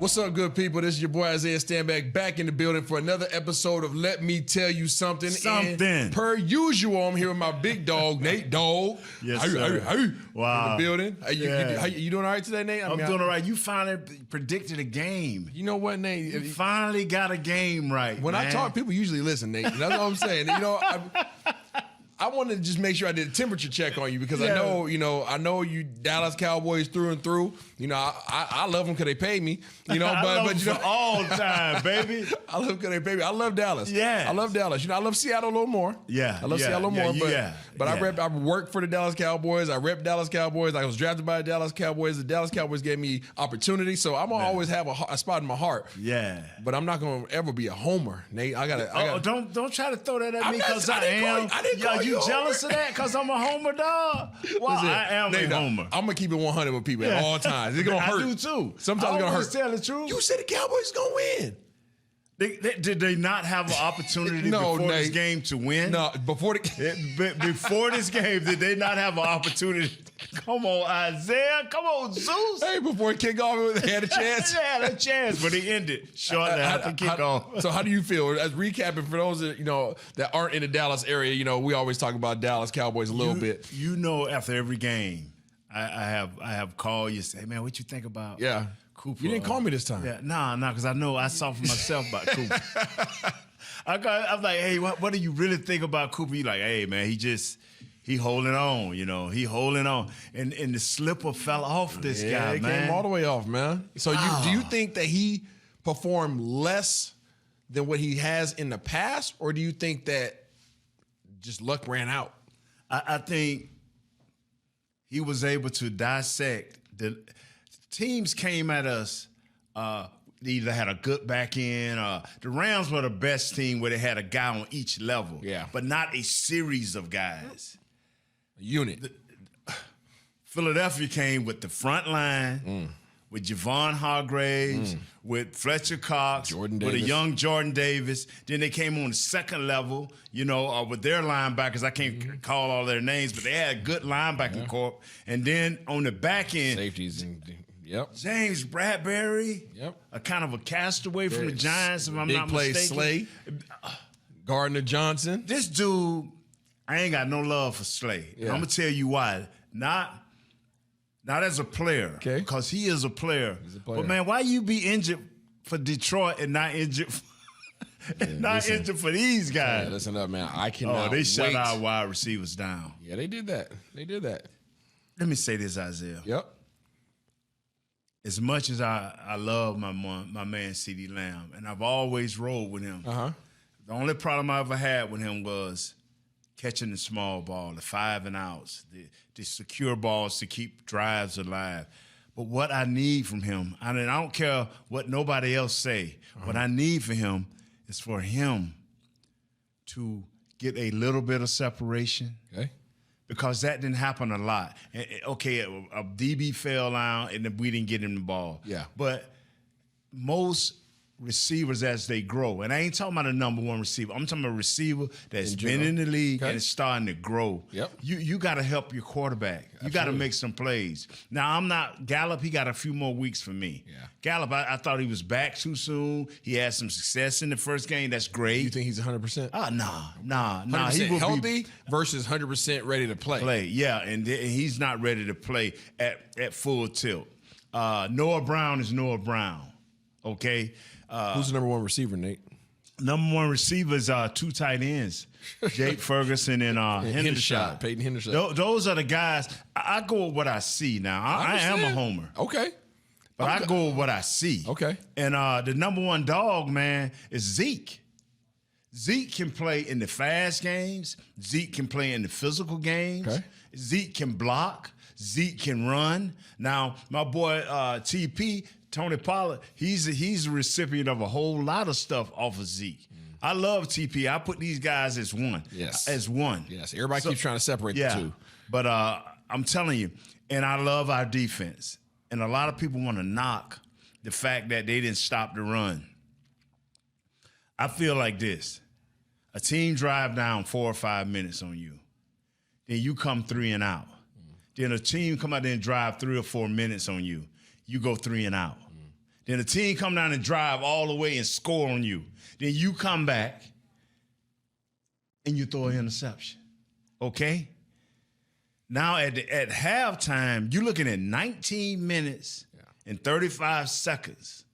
What's up, good people? This is your boy Isiah Standback back in the building for another episode of Let Me Tell You Something. Something. And per usual, I'm here with my big dog, Nate Dog. Yes, sir. Wow. In the building. You doing all right today, Nate? I'm doing all right. You finally predicted a game. You know what, Nate? You finally got a game right, When man. I talk, people usually listen, Nate. That's what I'm saying. I wanted to just make sure I did a temperature check on you because I know you Dallas Cowboys through and through. I love them because they pay me. But all the time, baby. I love them because they pay me. I love Dallas. Yeah, I love Dallas. I love Seattle a little more. Yeah, I love Seattle a little more. But I worked for the Dallas Cowboys. I rep Dallas Cowboys. I was drafted by the Dallas Cowboys. The Dallas Cowboys gave me opportunity, so I'm gonna always have a spot in my heart. Yeah, but I'm not gonna ever be a homer, Nate. Don't try to throw that at me because I am. You jealous of that because I'm a homer, dog? Well, I am a homer. I'm going to keep it 100 with people at all times. It's going to hurt. I do too. Sometimes it's going to hurt. Tell the truth. You said the Cowboys going to win. Did they not have an opportunity before this game to win? No, before this game, did they not have an opportunity? Come on, Isiah. Come on, Zeus. Hey, before it kicked off, they had a chance. They had a chance, but it ended shortly after kickoff. So how do you feel? As recapping for those that aren't in the Dallas area, we always talk about Dallas Cowboys a little bit. After every game, I have called you and say, hey, man, what you think about Cooper? You didn't call me this time. Yeah, nah, because I know I saw for myself about Cooper. I'm like, hey, what do you really think about Cooper? You like, hey, man, he holding on, he holding on. And the slipper fell off this guy, man. It came all the way off, man. So do you think that he performed less than what he has in the past, or do you think that just luck ran out? I think he was able to dissect. The teams came at us, they either had a good back end. The Rams were the best team where they had a guy on each level, but not a series of guys. A unit. Philadelphia came with the front line, with Javon Hargraves, with Fletcher Cox, with a young Jordan Davis. Then they came on the second level, with their linebackers. I can't call all their names, but they had a good linebacking corps. And then on the back end, safeties and James Bradbury, a kind of a castaway from the Giants, if I'm not mistaken. Slay, Gardner Johnson. This dude, I ain't got no love for Slay. I'm gonna tell you why. Not as a player, because he is a player. But man, why you be injured for Detroit and not injured? Injured for these guys. Hey, listen up, man. I cannot. They shut our wide receivers down. Yeah, they did that. Let me say this, Isiah. Yep. As much as I love my man CeeDee Lamb, and I've always rolled with him. The only problem I ever had with him was catching the small ball, the 5 and outs, the secure balls to keep drives alive. But what I need from him, I don't care what nobody else say, what I need for him is for him to get a little bit of separation. Because that didn't happen a lot. A DB fell out and we didn't get him the ball. But most receivers as they grow, and I ain't talking about a number one receiver. I'm talking about a receiver that's been in the league and is starting to grow. You got to help your quarterback. You got to make some plays. Now, I'm not Gallup. He got a few more weeks for me. Gallup, I thought he was back too soon. He had some success in the first game. That's great. You think he's 100%? Nah. He will healthy versus 100% ready to play. And he's not ready to play at full tilt. Noah Brown is Noah Brown. Okay. Who's the number one receiver, Nate? Number one receiver is 2 tight ends, Jake Ferguson and Hendershot. Peyton Hendershot. Those are the guys. I go with what I see now. I am a homer. Okay. But I go with what I see. Okay. And the number one dog, man, is Zeke. Zeke can play in the fast games. Zeke can play in the physical games. Zeke can block. Zeke can run. Now, my boy TP, Tony Pollard, he's a recipient of a whole lot of stuff off of Zeke. I love TP. I put these guys as one. As one. Yes. Everybody keeps trying to separate the two. But I'm telling you, and I love our defense. And a lot of people want to knock the fact that they didn't stop the run. I feel like this. A team drive down 4 or 5 minutes on you. Then you come 3 and out. Then a team come out there and drive 3 or 4 minutes on you. You go 3 and out. Then the team come down and drive all the way and score on you. Then you come back and you throw an interception. Okay? Now at halftime, you're looking at 19 minutes and 35 seconds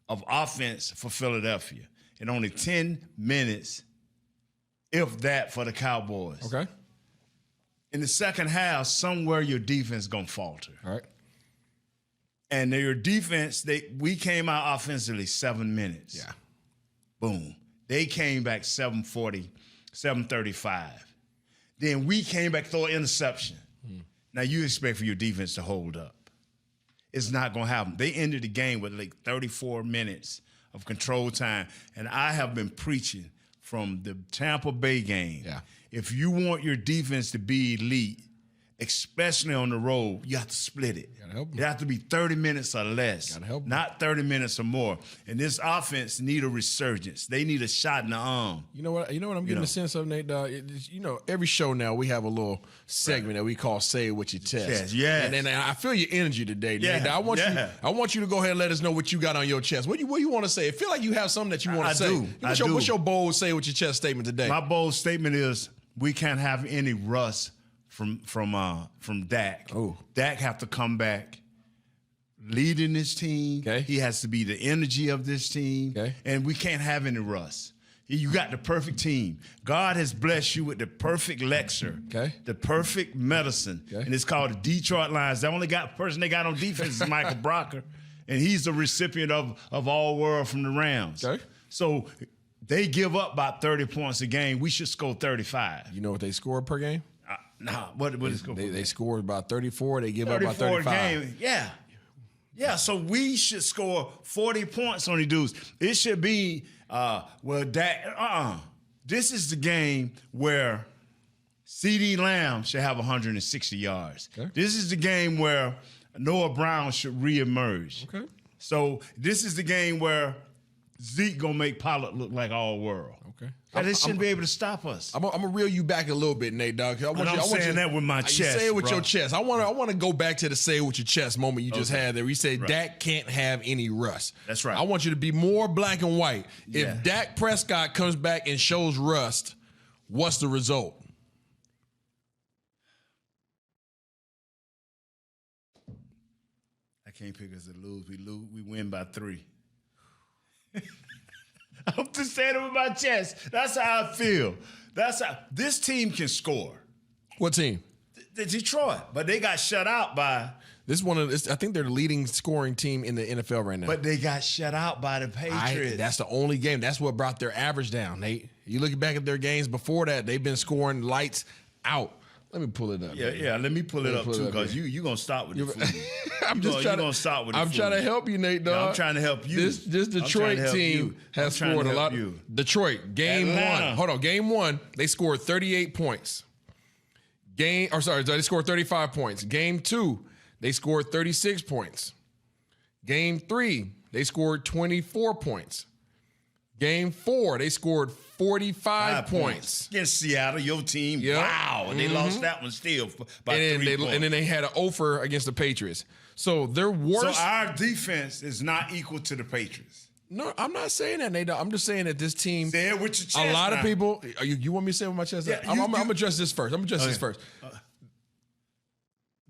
of offense for Philadelphia and only 10 minutes, if that, for the Cowboys. Okay. In the second half, somewhere your defense going to falter. All right. And your defense, we came out offensively 7 minutes. Yeah. Boom. They came back 7:40, 7:35. Then we came back, throw an interception. Now you expect for your defense to hold up. It's not going to happen. They ended the game with like 34 minutes of control time. And I have been preaching from the Tampa Bay game. Yeah. If you want your defense to be elite, especially on the road, you have to split it. Gotta help 'em. It has to be 30 minutes or less, Gotta help 'em. not 30 minutes or more. And this offense need a resurgence. They need a shot in the arm. You know what I'm getting a sense of, Nate, dog? Every show now we have a little segment that we call "Say It With Your Chest." Yes. And I feel your energy today, Nate. Yeah, I want you to go ahead and let us know what you got on your chest. What you want to say? I feel like you have something that you want to say. What's your bold "Say It With Your Chest" statement today? My bold statement is we can't have any rust from Dak. Oh. Dak have to come back leading this team. Okay. He has to be the energy of this team. Okay. And we can't have any rust. You got the perfect team. God has blessed you with the perfect elixir, Okay. the perfect medicine, Okay. and it's called the Detroit Lions. The only person they got on defense is Michael Brocker, and he's the recipient of all world from the Rams. Okay. So they give up about 30 points a game. We should score 35. You know what they score per game? What is it? They scored about 34. They give up 34 about 35. game. Yeah. Yeah, so we should score 40 points on the dudes. It should be, this is the game where CeeDee Lamb should have 160 yards. Okay. This is the game where Noah Brown should reemerge. Okay. So this is the game where Zeke gonna make Pollard look like all world. Okay. And they shouldn't be able to stop us. I'm gonna reel you back a little bit, Nate, dog. I'm saying that with my chest. You say it with bro. your chest. I want to go back to the say it with your chest moment you just had there. You said Dak can't have any rust. That's right. I want you to be more black and white. Yeah. If Dak Prescott comes back and shows rust, what's the result? I can't pick us to lose. We win by 3. I'm just saying it with my chest. That's how I feel. That's how this team can score. What team? The Detroit, but they got shut out by. This one I think they're the leading scoring team in the NFL right now. But they got shut out by the Patriots. That's the only game. That's what brought their average down, Nate. You look back at their games before that, they've been scoring lights out. Let me pull it up. Yeah. Let me pull it up too, because you gonna start with the food. I'm gonna start with the food. trying to help you, Nate, dog. Yeah, I'm trying to help you. This Detroit team has scored a lot. Detroit, game Atlanta. 1. Hold on, game 1, they scored 38 points. They scored 35 points. Game 2, they scored 36 points. Game 3, they scored 24 points. Game 4, they scored 45 points. Against Seattle, your team. Yep. Wow. And they lost that one still by 3 points. And then they had an offer against the Patriots. So their worst. So our defense is not equal to the Patriots. No, I'm not saying that, Nate. I'm just saying that this team. Say it with your chest. A lot now. of people. You want me to say it with my chest? Yeah, I'm gonna address this first.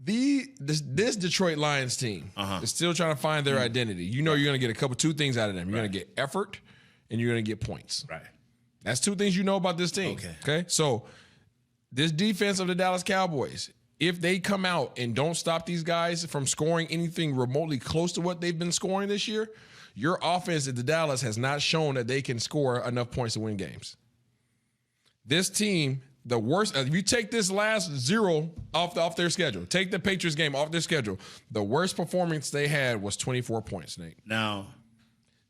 This Detroit Lions team is still trying to find their identity. You know, you're gonna get two things out of them. You're gonna get effort, and you're gonna get points. Right. That's 2 things you know about this team. Okay. So this defense of the Dallas Cowboys, if they come out and don't stop these guys from scoring anything remotely close to what they've been scoring this year, your offense at the Dallas has not shown that they can score enough points to win games. This team, the worst, if you take this last 0 off their schedule, take the Patriots game off their schedule, the worst performance they had was 24 points, Nate. Now,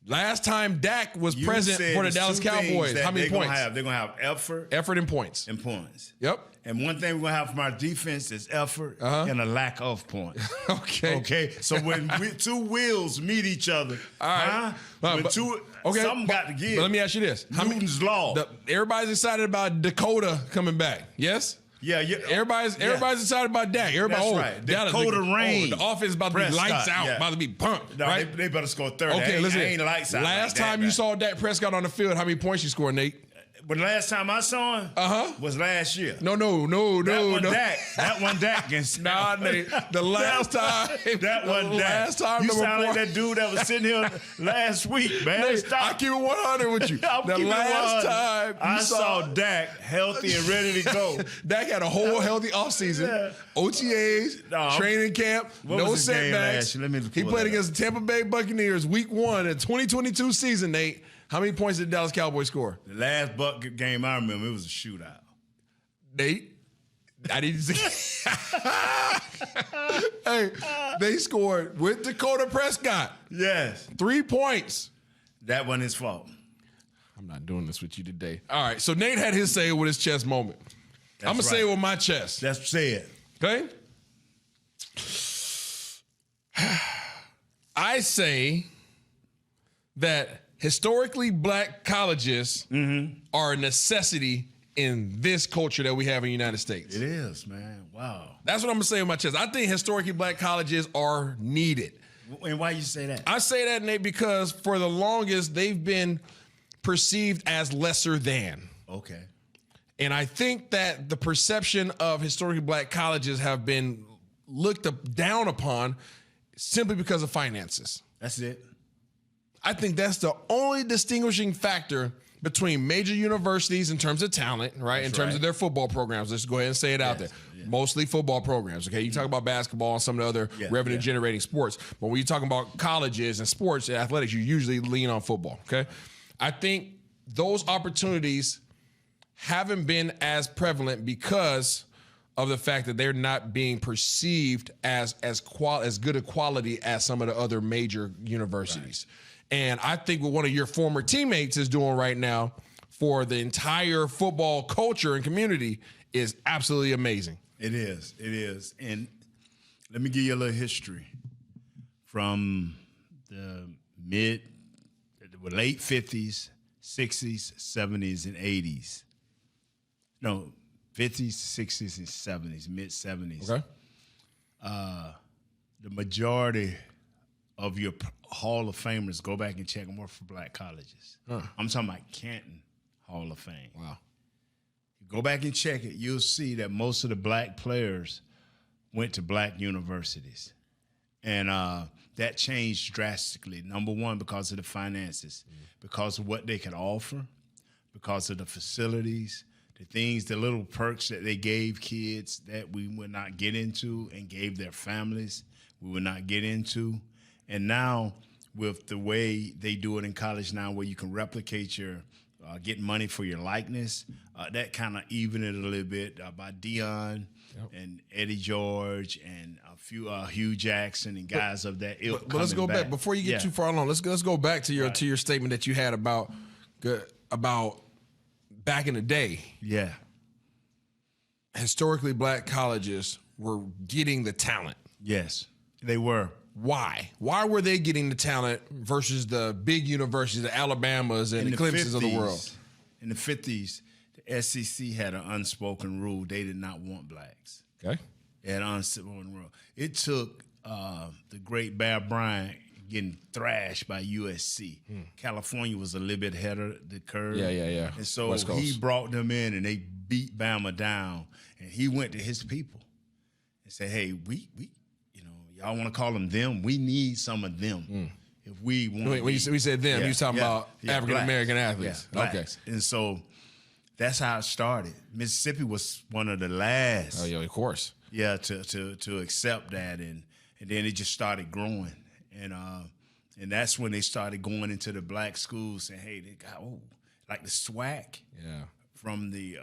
last time Dak was present for the Dallas Cowboys, how many points? They're going to have Effort and points. Yep. And one thing we're going to have from our defense is effort and a lack of points. Okay. So when 2 wheels meet each other, all right. Something got to give. But let me ask you this. Newton's law. Everybody's excited about Dakota coming back. Yes? Yeah, Everybody's excited about Dak. Everybody, right. Dallas, the offense is about to be lights out, about to be pumped. No, right? They better score 30. Okay, listen. Ain't lights out. Last time you saw Dak Prescott on the field, how many points you scored, Nate? But the last time I saw him was last year. No. That one Dak against Nah, Nate. The last time. That one Dak. Last time. You sound like that dude that was sitting here last week, man. Nate, I keep it 100 with you. The last time I saw Dak healthy and ready to go. Dak had a whole healthy offseason. OTAs, training camp, no setbacks. He played against the Tampa Bay Buccaneers week 1 in 2022 season, Nate. How many points did the Dallas Cowboys score? The last Buck game I remember, it was a shootout. Nate, I didn't see. Hey, they scored with Dakota Prescott. Yes. 3 points. That wasn't his fault. I'm not doing this with you today. All right, so Nate had his say it with his chest moment. I'm going to say it with my chest. That's said. Okay? I say that historically black colleges are a necessity in this culture that we have in the United States. It is, man. Wow. That's what I'm going to say with my chest. I think historically black colleges are needed. And why you say that? I say that, Nate, because for the longest, they've been perceived as lesser than. Okay. And I think that the perception of historically black colleges have been looked down upon simply because of finances. That's it. I think that's the only distinguishing factor between major universities in terms of talent, right? In terms of their football programs. Let's go ahead and say it out there. Yeah. Mostly football programs, okay? You talk about basketball and some of the other revenue-generating sports. But when you're talking about colleges and sports and athletics, you usually lean on football, okay? I think those opportunities haven't been as prevalent because of the fact that they're not being perceived as good a quality as some of the other major universities. Right. And I think what one of your former teammates is doing right now for the entire football culture and community is absolutely amazing. It is. It is. And let me give you a little history from the late 50s, 60s, 70s, and 80s. No, 50s, 60s, and 70s, mid-70s. Okay. The majority of your Hall of Famers, go back and check them, were for black colleges. I'm talking about Canton Hall of Fame. Wow. Go back and check it. You'll see that most of the black players went to black universities. And that changed drastically. Number one, because of the finances, because of what they could offer, because of the facilities, the things, the little perks that they gave kids that we would not get into and gave their families we would not get into. And now with the way they do it in college now where you can replicate your, get money for your likeness, that kind of even it a little bit by Dion and Eddie George and a few Hugh Jackson and guys of that ilk. But let's go back. Before you get too far along, let's go back to your statement that you had about back in the day. Yeah. Historically black colleges were getting the talent. Yes, they were. Why? Why were they getting the talent versus the big universities, the Alabamas and the Clemsons of the world? In the 50s, the SEC had an unspoken rule. They did not want blacks. Okay. They had an unspoken rule. It took the great Bear Bryant getting thrashed by USC. California was a little bit ahead of the curve. Yeah. And so he brought them in and they beat Bama down. And he went to his people and said, hey, we y'all want to call them? We need some of them. If we want. When you said them, you was talking about African-American athletes. Okay. And so that's how it started. Mississippi was one of the last. Oh, yeah, of course. Yeah, to accept that. And then it just started growing. And that's when they started going into the black schools saying, hey, they got, like the SWAC. Yeah. From the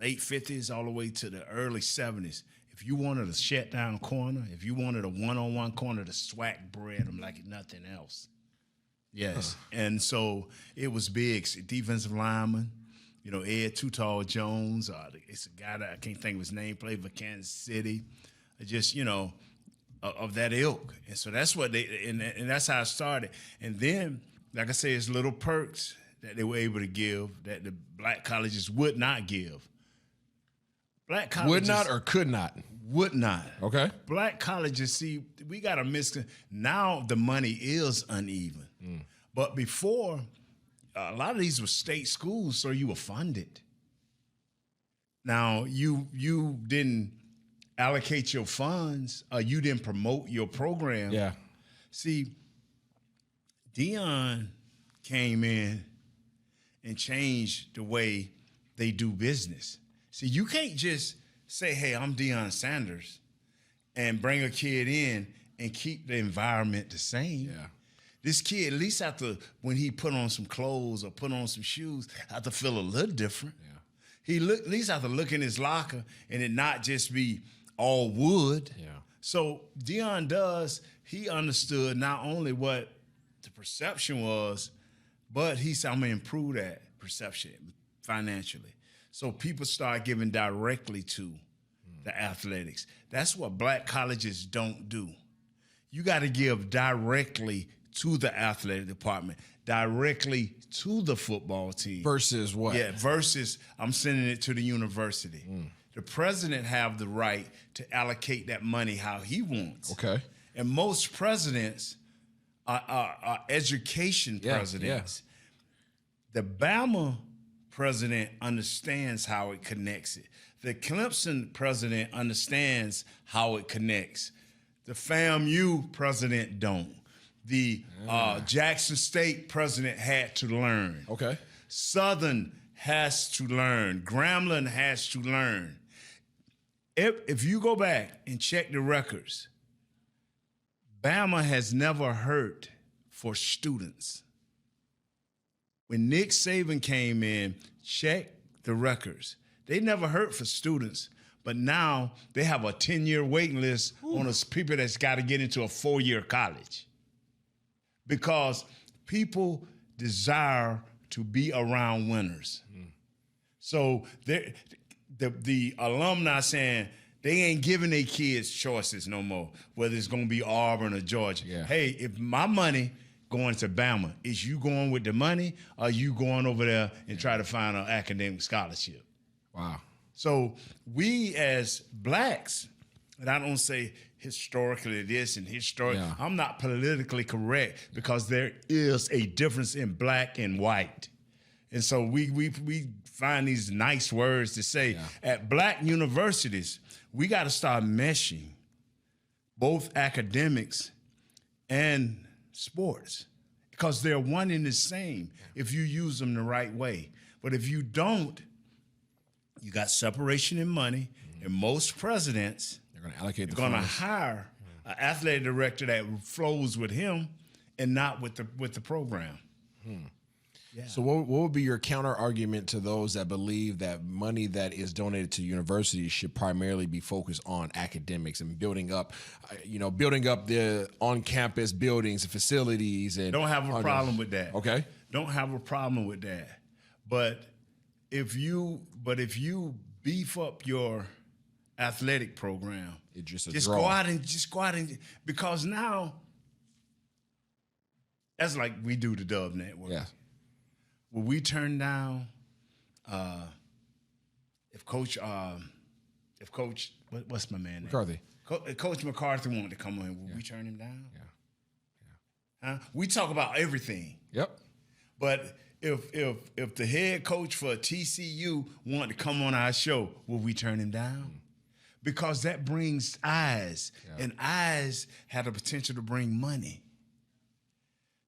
late 50s all the way to the early 70s. If you wanted a shutdown corner, if you wanted a one-on-one corner, the SWAC bred them like nothing else. Yes. And so it was big. Defensive lineman, Ed Too Tall Jones. It's a guy that I can't think of his name, played for Kansas City. Just, of that ilk. And so that's what and that's how it started. And then, like I say, it's little perks that they were able to give that the black colleges would not give. Black colleges would not or could not. Would not. Okay. Black colleges, see, we got a now the money is uneven. But before, a lot of these were state schools, so you were funded. Now, you didn't allocate your funds, you didn't promote your program. Yeah. See, Deion came in and changed the way they do business. See, you can't just say, hey, I'm Deion Sanders, and bring a kid in and keep the environment the same. Yeah. This kid, at least when he put on some clothes or put on some shoes, have to feel a little different. Yeah. He at least have to look in his locker and it not just be all wood. Yeah. So Deion he understood not only what the perception was, but he said, I'm going to improve that perception financially. So people start giving directly to the athletics. That's what black colleges don't do. You got to give directly to the athletic department, directly to the football team. Versus what? Yeah, versus I'm sending it to the university. The president have the right to allocate that money how he wants. Okay. And most presidents are education presidents. Yeah. The Bama president understands how it connects it. The Clemson president understands how it connects. The FAMU president don't. The Jackson State president had to learn. Okay. Southern has to learn. Grambling has to learn. If you go back and check the records, Bama has never hurt for students. When Nick Saban came in, check the records. They never hurt for students, but now they have a 10-year waiting list on those people that's got to get into a 4-year college. Because people desire to be around winners. So the alumni saying they ain't giving their kids choices no more, whether it's going to be Auburn or Georgia. Yeah. Hey, if my money going to Bama, is you going with the money or are you going over there and try to find an academic scholarship? Wow. So we as blacks, and I don't say historically this and historically, I'm not politically correct because there is a difference in black and white. And so we find these nice words to say. At black universities, we got to start meshing both academics and sports because they're one and the same if you use them the right way. But if you don't, you got separation in money, and most presidents they're going to allocate. They're going to hire an athletic director that flows with him and not with the program. Yeah. So what would be your counter argument to those that believe that money that is donated to universities should primarily be focused on academics and building up the on-campus buildings and facilities? And don't have a problem with that. Okay. Don't have a problem with that. But if you beef up your athletic program, just go out and because now that's like we do the Dub Network. Yeah. Will we turn down if Coach what's my man name? McCarthy. Coach McCarthy wanted to come in, will we turn him down? Yeah. We talk about everything. Yep. But if the head coach for TCU wanted to come on our show, will we turn him down? Because that brings eyes, and eyes have the potential to bring money.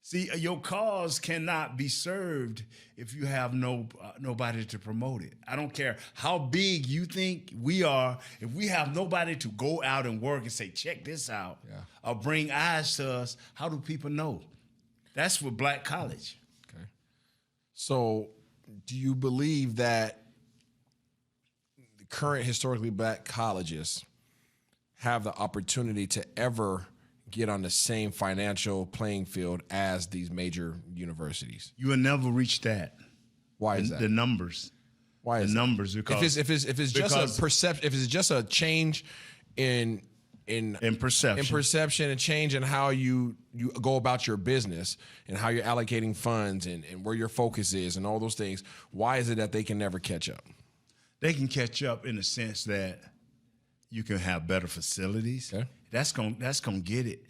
See, your cause cannot be served if you have nobody to promote it. I don't care how big you think we are. If we have nobody to go out and work and say, check this out, or bring eyes to us, how do people know? That's with black college. Okay. So do you believe that the current historically black colleges have the opportunity to ever get on the same financial playing field as these major universities? You will never reach that. Why is that? The numbers. Why is the numbers? Because if it's just a perception, if it's just a change in perception and change in how you go about your business and how you're allocating funds and where your focus is and all those things, why is it that they can never catch up? they can catch up in the sense that you can have better facilities. Okay. That's gonna get it.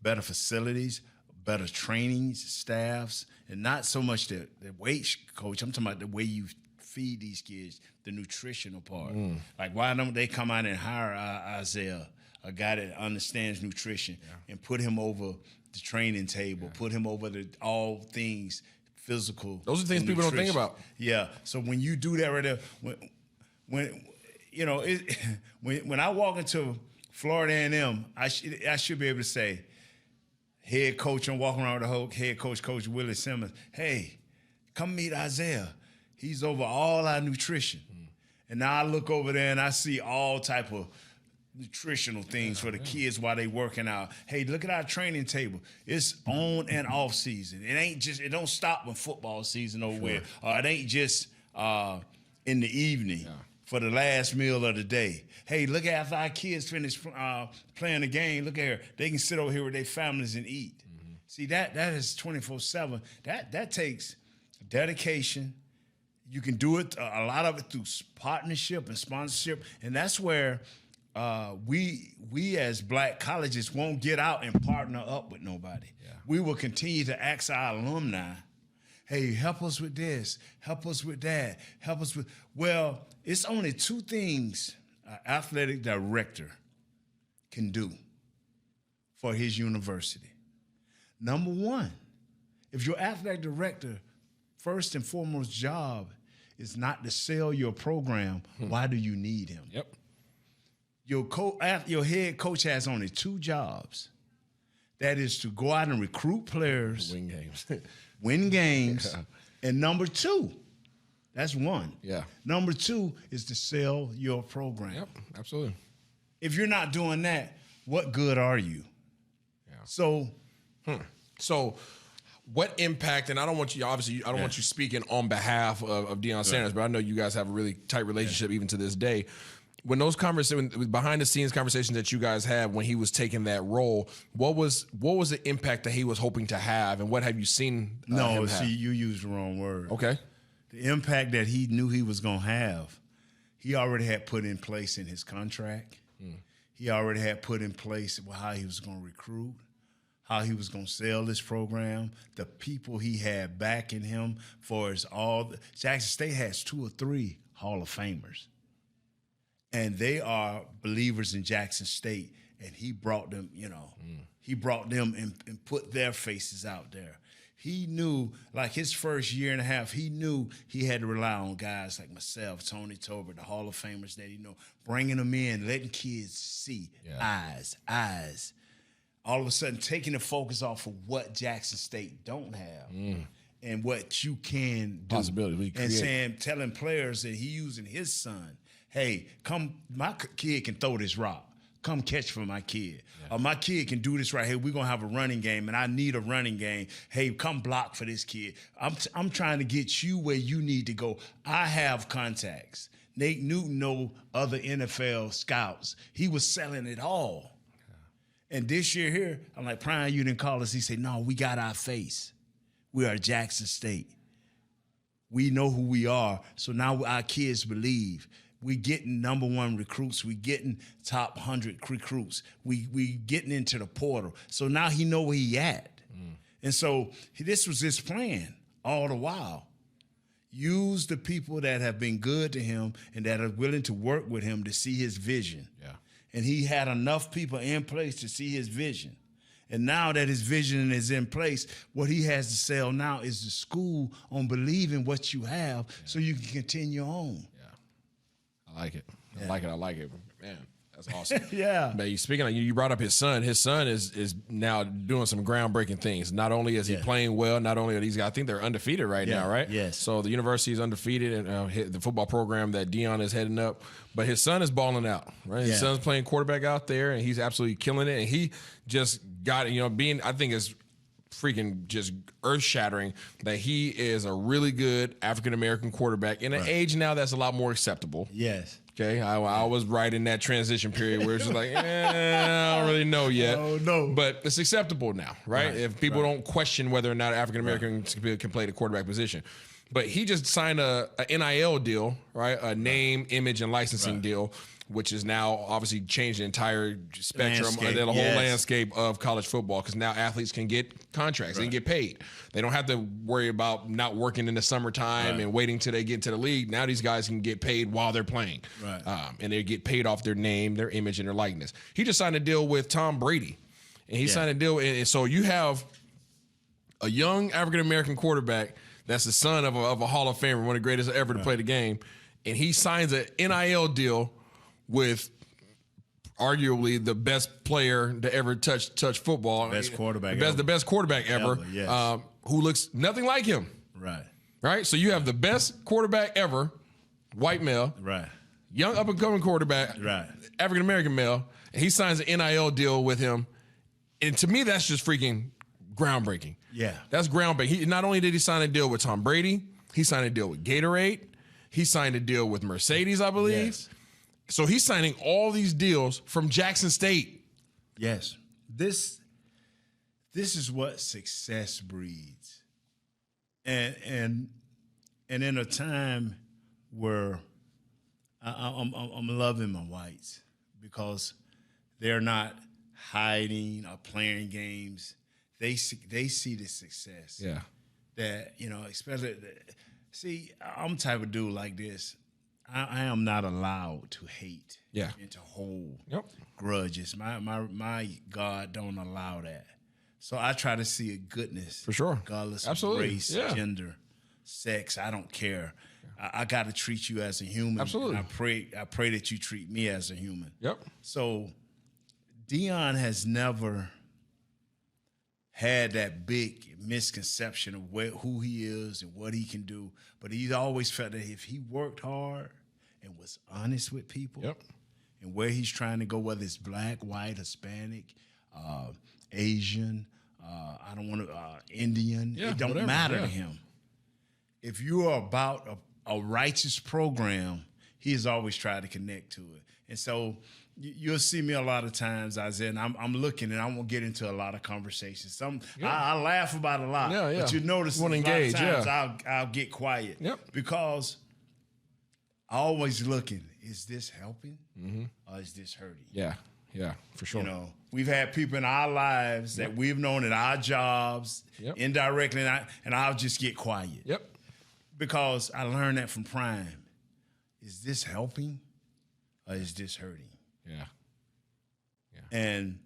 Better facilities, better trainings, staffs, and not so much the weight coach. I'm talking about the way you feed these kids, the nutritional part. Like, why don't they come out and hire Isiah, a guy that understands nutrition, and put him over the training table, put him over all things physical. Those are things people don't think about. Yeah. So when you do that right there, when you know, when I walk into Florida A&M, I should be able to say, head coach, I'm walking around with the whole head coach, Coach Willie Simmons, hey, come meet Isiah. He's over all our nutrition. And now I look over there and I see all type of nutritional things for the kids while they working out. Hey, look at our training table. It's on and off season. It don't stop when football season over. It ain't just in the evening for the last meal of the day. Hey, look after our kids finish playing the game. Look at here. They can sit over here with their families and eat. See, that is 24/7. That takes dedication. You can do it, a lot of it through partnership and sponsorship. And that's where we as black colleges won't get out and partner up with nobody. We will continue to ask our alumni, hey, help us with this, help us with that, help us with, well, it's only two things an athletic director can do for his university. Number one, if your athletic director, first and foremost job is not to sell your program, why do you need him? Your head coach has only two jobs. That is to go out and recruit players. Win games. And number two, that's one. Number two is to sell your program. Absolutely. If you're not doing that, what good are you? So, what impact, and I don't want you, obviously, I don't want you speaking on behalf of Deion Sanders, but I know you guys have a really tight relationship even to this day. When those conversations, behind the scenes conversations that you guys had when he was taking that role, what was the impact that he was hoping to have, and what have you seen? No, see, you used the wrong word. Okay. The impact that he knew he was going to have, he already had put in place in his contract. He already had put in place how he was going to recruit, how he was going to sell this program, the people he had backing him for his Jackson State has 2 or 3 Hall of Famers. And they are believers in Jackson State, and he brought them, he brought them and put their faces out there. He knew, like his first year and a half, he knew he had to rely on guys like myself, Tony Tolbert, the Hall of Famers that he know, bringing them in, letting kids see, eyes. All of a sudden taking the focus off of what Jackson State don't have and what you can do. Possibility. And telling players that he using his son, hey, come, my kid can throw this rock. Come catch for my kid. Or my kid can do this right here. We're going to have a running game, and I need a running game. Hey, come block for this kid. I'm trying to get you where you need to go. I have contacts. Nate Newton know other NFL scouts. He was selling it all. And this year here, I'm like, Brian, you didn't call us. He said, no, we got our face. We are Jackson State. We know who we are. So now our kids believe. We getting #1 recruits. We getting top 100 recruits. We getting into the portal. So now he know where he at. And so this was his plan all the while. Use the people that have been good to him and that are willing to work with him to see his vision. And he had enough people in place to see his vision. And now that his vision is in place, what he has to sell now is the school on believing what you have so you can continue on. I like it. I like it. Man, that's awesome. But speaking of, you brought up his son. His son is now doing some groundbreaking things. Not only is he playing well, not only are these guys, I think they're undefeated right now, right? Yes. So the university is undefeated, and the football program that Deion is heading up. But his son is balling out, right? His son's playing quarterback out there, and he's absolutely killing it. And he just got, I think it's freaking just earth-shattering that he is a really good African-American quarterback in an age now that's a lot more acceptable. Okay, I was right in that transition period where it's just like, I don't really know yet. Oh, no. But it's acceptable now, right? If people don't question whether or not African Americans can play the quarterback position. But he just signed a NIL deal, right? A name, image, and licensing deal, which is now obviously changed the entire spectrum, the whole landscape of college football, because now athletes can get contracts, they can get paid. They don't have to worry about not working in the summertime and waiting till they get to the league. Now these guys can get paid while they're playing, and they get paid off their name, their image, and their likeness. He just signed a deal with Tom Brady, and he signed a deal, and so you have a young African-American quarterback that's the son of a Hall of Famer, one of the greatest ever to play the game, and he signs an NIL deal with arguably the best player to ever touch football. Best quarterback the best quarterback ever, who looks nothing like him. Right? So you have the best quarterback ever, white male, young up-and-coming quarterback, African-American male, and he signs an NIL deal with him. And to me, that's just freaking groundbreaking. That's groundbreaking. Not only did he sign a deal with Tom Brady, he signed a deal with Gatorade. He signed a deal with Mercedes, I believe. So he's signing all these deals from Jackson State. This is what success breeds. And in a time where I'm loving my whites because they're not hiding or playing games. They see the success. That, especially, see, I'm the type of dude like this. I am not allowed to hate and to hold grudges. My God don't allow that. So I try to see a goodness. For sure. Regardless of race, gender, sex, I don't care. I got to treat you as a human. Absolutely. And I pray that you treat me as a human. So Deion has never had that big misconception of who he is and what he can do, but he's always felt that if he worked hard and was honest with people and where he's trying to go, whether it's black, white, Hispanic, Asian, I don't want to, Indian, it don't matter to him. If you are about a righteous program, he has always tried to connect to it. And so you'll see me a lot of times, Isiah, and I'm looking, and I won't get into a lot of conversations. I laugh about a lot, but you notice a lot of times I'll get quiet because I'm always looking, is this helping or is this hurting? Yeah, for sure. We've had people in our lives that we've known in our jobs, indirectly, and I'll just get quiet. Because I learned that from Prime. Is this helping or is this hurting? And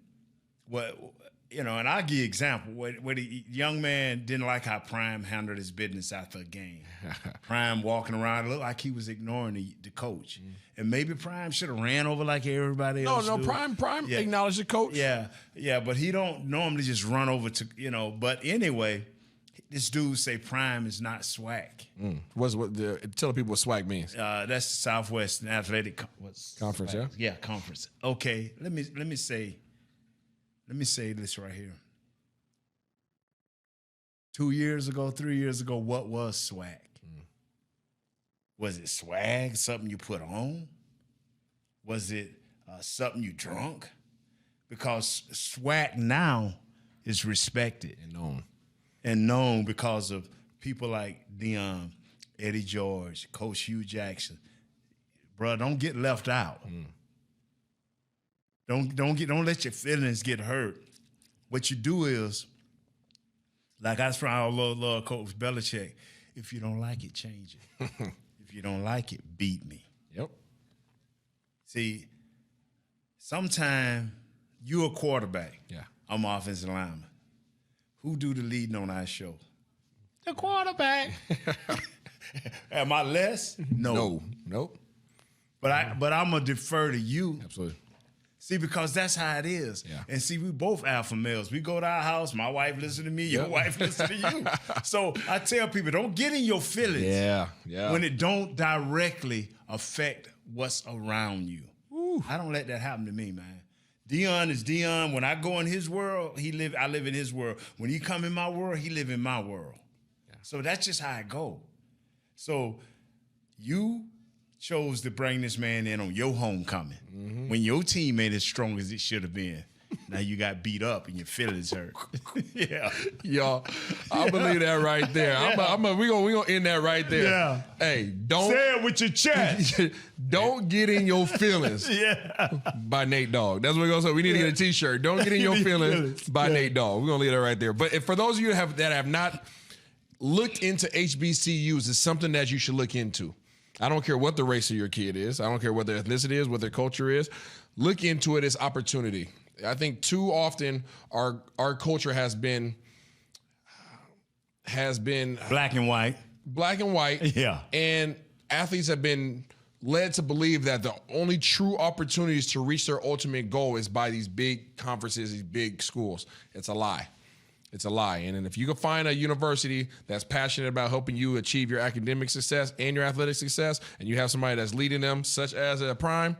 and I'll give you an example where the young man didn't like how Prime handled his business after a game. Prime walking around, looked like he was ignoring the coach. And maybe Prime should have ran over like everybody else. No, Prime acknowledged the coach. But he don't normally just run over to, but anyway, this dude say Prime is not SWAC. Tell people what SWAC means. That's the Southwest Athletic Conference, SWAC? Yeah, conference. Okay, let me say this right here. 2 years ago, 3 years ago, what was SWAC? Was it swag, something you put on? Was it something you drunk? Because SWAC now is respected and known because of people like Deion, Eddie George, Coach Hugh Jackson. Bro, don't get left out. Don't let your feelings get hurt. What you do is, like I was from our little Coach Belichick, if you don't like it, change it. If you don't like it, beat me. See, sometime you a quarterback. I'm offensive lineman. Who do the leading on our show? The quarterback. Am I less? No. Nope. But I'm gonna defer to you. Absolutely. See, because that's how it is. And see, we both alpha males. We go to our house, my wife listen to me, your wife listen to you. So I tell people, don't get in your feelings when it don't directly affect what's around you. I don't let that happen to me, man. Deion is Deion. When I go in his world, I live in his world. When he come in my world, he live in my world. So that's just how I go. So you chose to bring this man in on your homecoming when your team ain't as strong as it should have been. Now you got beat up and your feelings hurt. Yeah, y'all, I believe that right there. We gonna end that right there. Yeah. Hey, don't say it with your chest. Don't get in your feelings. Yeah. By Nate Dogg. That's what we're gonna say. We need to get a T-shirt. Don't get in your feelings by Nate Dogg. We're gonna leave that right there. But for those of you that have not looked into HBCUs, it's something that you should look into. I don't care what the race of your kid is. I don't care what their ethnicity is, what their culture is. Look into it as opportunity. I think too often our culture has been black and white. Black and white. Yeah. And athletes have been led to believe that the only true opportunities to reach their ultimate goal is by these big conferences, these big schools. It's a lie. It's a lie. And if you can find a university that's passionate about helping you achieve your academic success and your athletic success, and you have somebody that's leading them, such as a Prime,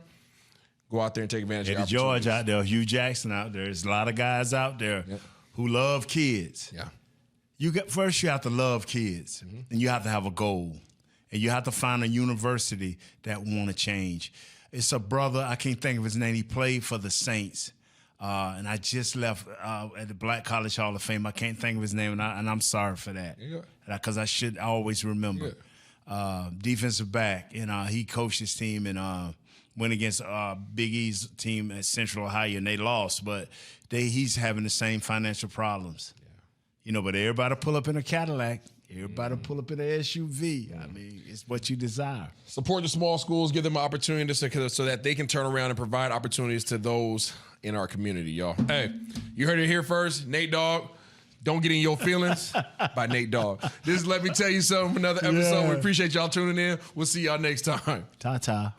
go out there and take advantage of the George out there, Hugh Jackson out there. There's a lot of guys out there who love kids. Yeah. You have to love kids, and you have to have a goal, and you have to find a university that want to change. It's a brother, I can't think of his name. He played for the Saints, and I just left at the Black College Hall of Fame. I can't think of his name, and I'm sorry for that, because I should always remember. Defensive back, and he coached his team and went against Big E's team at Central Ohio, and they lost. But he's having the same financial problems. Yeah. You know, but everybody pull up in a Cadillac. Everybody pull up in an SUV. I mean, it's what you desire. Support the small schools. Give them an opportunity so that they can turn around and provide opportunities to those in our community, y'all. Hey, you heard it here first. Nate Dogg. Don't Get in Your Feelings by Nate Dogg. This is Let Me Tell You Something, another episode. We appreciate y'all tuning in. We'll see y'all next time. Ta-ta.